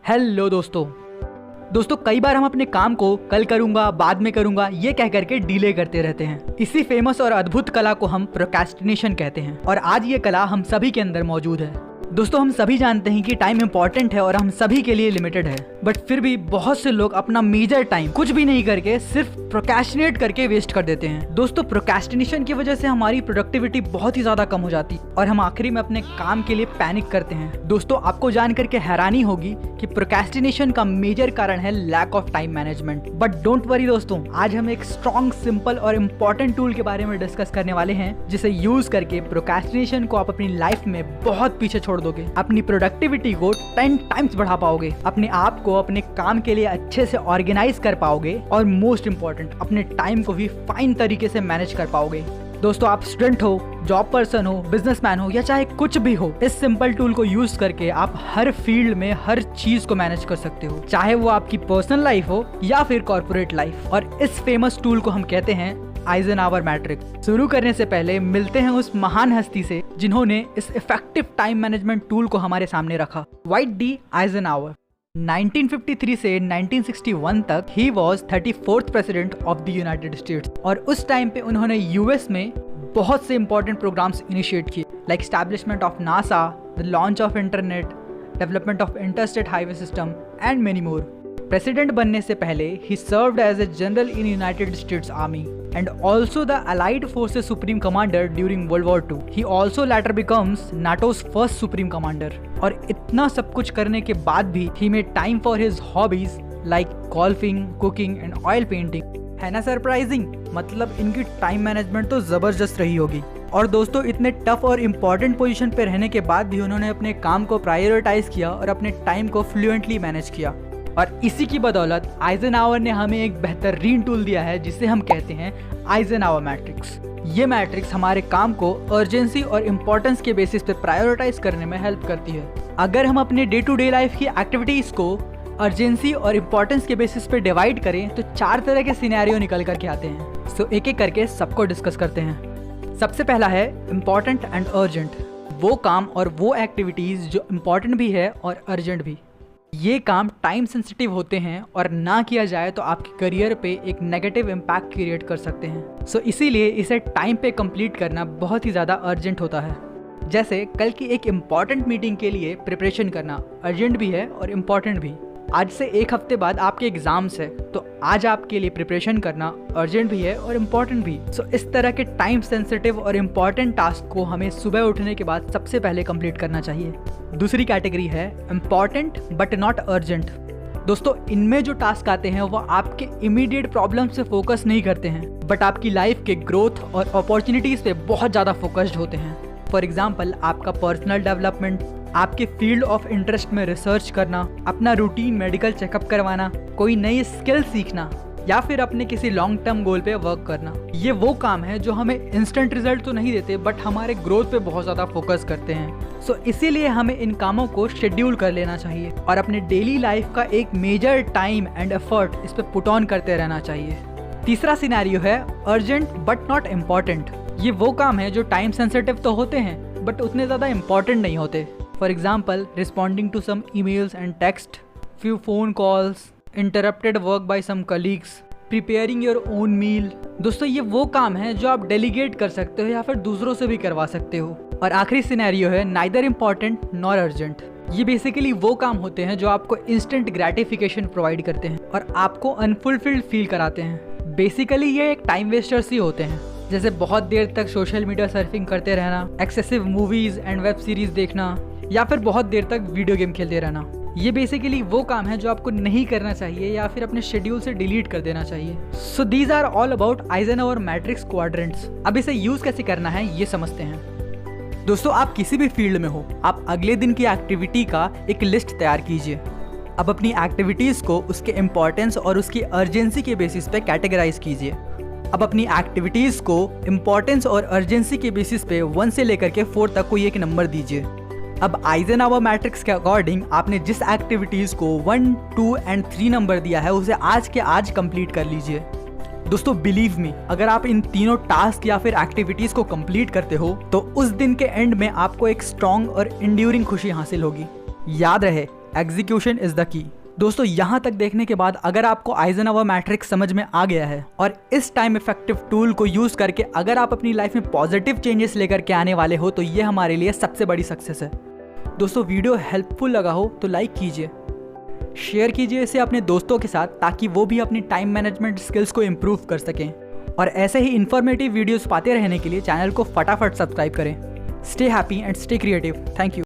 Hello दोस्तों कई बार हम अपने काम को कल करूंगा, बाद में करूंगा ये कह करके डिले करते रहते हैं। इसी फेमस और अद्भुत कला को हम प्रोक्रेस्टिनेशन कहते हैं और आज ये कला हम सभी के अंदर मौजूद है। दोस्तों हम सभी जानते हैं कि टाइम इंपॉर्टेंट है और हम सभी के लिए लिमिटेड है, बट फिर भी बहुत से लोग अपना मेजर टाइम कुछ भी नहीं करके सिर्फ प्रोक्रेस्टिनेट करके वेस्ट कर देते हैं। दोस्तों प्रोक्रेस्टिनेशन की वजह से हमारी प्रोडक्टिविटी बहुत ही ज्यादा कम हो जाती है और हम आखिरी में अपने काम के लिए पैनिक करते हैं। दोस्तों आपको जान करके हैरानी होगी कि प्रोक्रेस्टिनेशन का मेजर कारण है lack of time management. But don't worry दोस्तों, आज हम एक स्ट्रॉन्ग, सिंपल और इम्पोर्टेंट टूल के बारे में डिस्कस करने वाले हैं जिसे यूज करके प्रोक्रेस्टिनेशन को आप अपनी लाइफ में बहुत पीछे छोड़ दोगे, अपनी प्रोडक्टिविटी को 10 टाइम्स बढ़ा पाओगे, अपने आप को अपने काम के लिए अच्छे से ऑर्गेनाइज कर पाओगे और मोस्ट इंपॉर्टेंट अपने टाइम को भी फाइन तरीके से मैनेज कर पाओगे। दोस्तों आप स्टूडेंट हो, जॉब पर्सन हो, बिजनेसमैन हो या चाहे कुछ भी हो, इस सिंपल टूल को यूज करके आप हर फील्ड में हर चीज को मैनेज कर सकते हो, चाहे वो आपकी पर्सनल लाइफ हो या फिर कॉर्पोरेट लाइफ। और इस फेमस टूल को हम कहते हैं आइजनहावर मैट्रिक्स। शुरू करने से पहले मिलते हैं उस महान हस्ती से जिन्होंने इस इफेक्टिव टाइम मैनेजमेंट टूल को हमारे सामने रखा, व्हाइट डी आइजनहावर। 1953 से 1961 तक he was 34th president of the United States और उस टाइम पे उन्होंने यूएस में बहुत से इंपॉर्टेंट प्रोग्राम्स इनिशिएट किए, like establishment of NASA, the launch of internet, development of interstate highway system and many more. President बनने से पहले he served as a general in United States army and also the Allied Forces Supreme Commander during World War II. He also later becomes NATO's first Supreme Commander. और इतना सब कुछ करने के बाद भी he made time for his hobbies like golfing, cooking and oil painting. है ना सरप्राइजिंग? मतलब इनकी टाइम मैनेजमेंट तो जबरदस्त रही होगी। और दोस्तों इतने टफ और इम्पोर्टेंट पोजीशन पे रहने के बाद भी उन्होंने अपने काम को प्रायोरिटाइज किया और अपने टाइम को फ्लुएंटली मैनेज किया। और इसी की बदौलत आइजनहावर ने हमें एक बेहतरीन टूल दिया है जिसे हम कहते हैं आइजनहावर मैट्रिक्स। ये मैट्रिक्स हमारे काम को अर्जेंसी और इम्पोर्टेंस के बेसिस पे प्रायोरिटाइज करने में हेल्प करती है। अगर हम अपने डे टू डे लाइफ की एक्टिविटीज को अर्जेंसी और इम्पोर्टेंस के बेसिस पे डिवाइड करें तो 4 तरह के सिनेरियो निकल करके आते हैं। सो एक एक करके सबको डिस्कस करते हैं। सबसे पहला है इम्पोर्टेंट एंड अर्जेंट, वो काम और वो एक्टिविटीज जो इम्पोर्टेंट भी है और अर्जेंट भी। ये काम टाइम सेंसिटिव होते हैं और ना किया जाए तो आपके करियर पे एक नेगेटिव इम्पैक्ट क्रिएट कर सकते हैं। सो इसीलिए इसे टाइम पे कंप्लीट करना बहुत ही ज़्यादा अर्जेंट होता है। जैसे कल की एक इम्पॉर्टेंट मीटिंग के लिए प्रिपरेशन करना अर्जेंट भी है और इम्पॉर्टेंट भी। आज से 1 हफ्ते बाद आपके एग्जाम्स है तो आज आपके लिए प्रिपरेशन करना अर्जेंट भी है और इम्पॉर्टेंट भी। सो इस तरह के टाइम सेंसिटिव और इम्पॉर्टेंट टास्क को हमें सुबह उठने के बाद सबसे पहले कंप्लीट करना चाहिए। दूसरी कैटेगरी है इम्पॉर्टेंट बट नॉट अर्जेंट। दोस्तों इनमें जो टास्क आते हैं वो आपके इमीडिएट प्रॉब्लम से फोकस नहीं करते हैं बट आपकी लाइफ के ग्रोथ और अपॉर्चुनिटीज पे बहुत ज़्यादा फोकस्ड होते हैं। फॉर एग्जाम्पल आपका पर्सनल डेवलपमेंट, आपके फील्ड ऑफ इंटरेस्ट में रिसर्च करना, अपना रूटीन मेडिकल चेकअप करवाना, कोई नई स्किल सीखना या फिर अपने किसी लॉन्ग टर्म गोल पे वर्क करना। ये वो काम है जो हमें इंस्टेंट रिजल्ट तो नहीं देते बट हमारे ग्रोथ पे बहुत ज़्यादा फोकस करते हैं। सो इसीलिए हमें इन कामों को शेड्यूल कर लेना चाहिए और अपने डेली लाइफ का एक मेजर टाइम एंड एफर्ट इस पर पुट ऑन करते रहना चाहिए। तीसरा सिनेरियो है अर्जेंट बट नॉट इम्पॉर्टेंट। ये वो काम है जो टाइम सेंसिटिव तो होते हैं बट उतने ज़्यादा इम्पॉर्टेंट नहीं होते। For example responding to some emails and text, few phone calls, interrupted work by some colleagues, preparing your own meal. दोस्तों ये वो काम है जो आप डेलीगेट कर सकते हो या फिर दूसरों से भी करवा सकते हो। और आखिरी सिनेरियो है नाइदर इम्पॉर्टेंट नॉर अर्जेंट। ये बेसिकली वो काम होते हैं जो आपको इंस्टेंट ग्रेटिफिकेशन प्रोवाइड करते हैं और आपको अनफुलफिल्ड फील कराते हैं। बेसिकली ये एक टाइम वेस्टर्स ही होते हैं, जैसे बहुत देर तक सोशल मीडिया सर्फिंग करते रहना, excessive movies and web series देखना या फिर बहुत देर तक वीडियो गेम खेलते रहना। ये बेसिकली वो काम है जो आपको नहीं करना चाहिए या फिर अपने शेड्यूल से डिलीट कर देना चाहिए। So these are all about Eisenhower matrix quadrants. अब इसे यूज कैसे करना है ये समझते हैं। दोस्तों आप किसी भी फील्ड में हो, आप अगले दिन की एक्टिविटी का एक लिस्ट तैयार कीजिए। अब अपनी एक्टिविटीज को उसके इम्पोर्टेंस और उसकी अर्जेंसी के बेसिस पे कैटेगराइज कीजिए। अब अपनी एक्टिविटीज को इम्पोर्टेंस और अर्जेंसी के बेसिस पे 1 से लेकर के 4 तक कोई एक नंबर दीजिए। अब आइजनहावर मैट्रिक्स के अकॉर्डिंग आपने जिस एक्टिविटीज को 1, 2 एंड 3 नंबर दिया है उसे आज के आज कंप्लीट कर लीजिए। दोस्तों बिलीव मी, अगर आप इन तीनों टास्क या फिर एक्टिविटीज को कंप्लीट करते हो तो उस दिन के एंड में आपको एक स्ट्रॉन्ग और इंड्यूरिंग खुशी हासिल होगी। याद रहे एग्जीक्यूशन इज द की। दोस्तों यहाँ तक देखने के बाद अगर आपको आइजनहॉवर मैट्रिक्स समझ में आ गया है और इस टाइम इफेक्टिव टूल को यूज करके अगर आप अपनी लाइफ में पॉजिटिव चेंजेस लेकर के आने वाले हो तो ये हमारे लिए सबसे बड़ी सक्सेस है। दोस्तों वीडियो हेल्पफुल लगा हो तो लाइक कीजिए, शेयर कीजिए इसे अपने दोस्तों के साथ ताकि वो भी अपनी टाइम मैनेजमेंट स्किल्स को इम्प्रूव कर सकें। और ऐसे ही इन्फॉर्मेटिव वीडियोस पाते रहने के लिए चैनल को फटाफट सब्सक्राइब करें। Stay happy and stay creative. Thank you.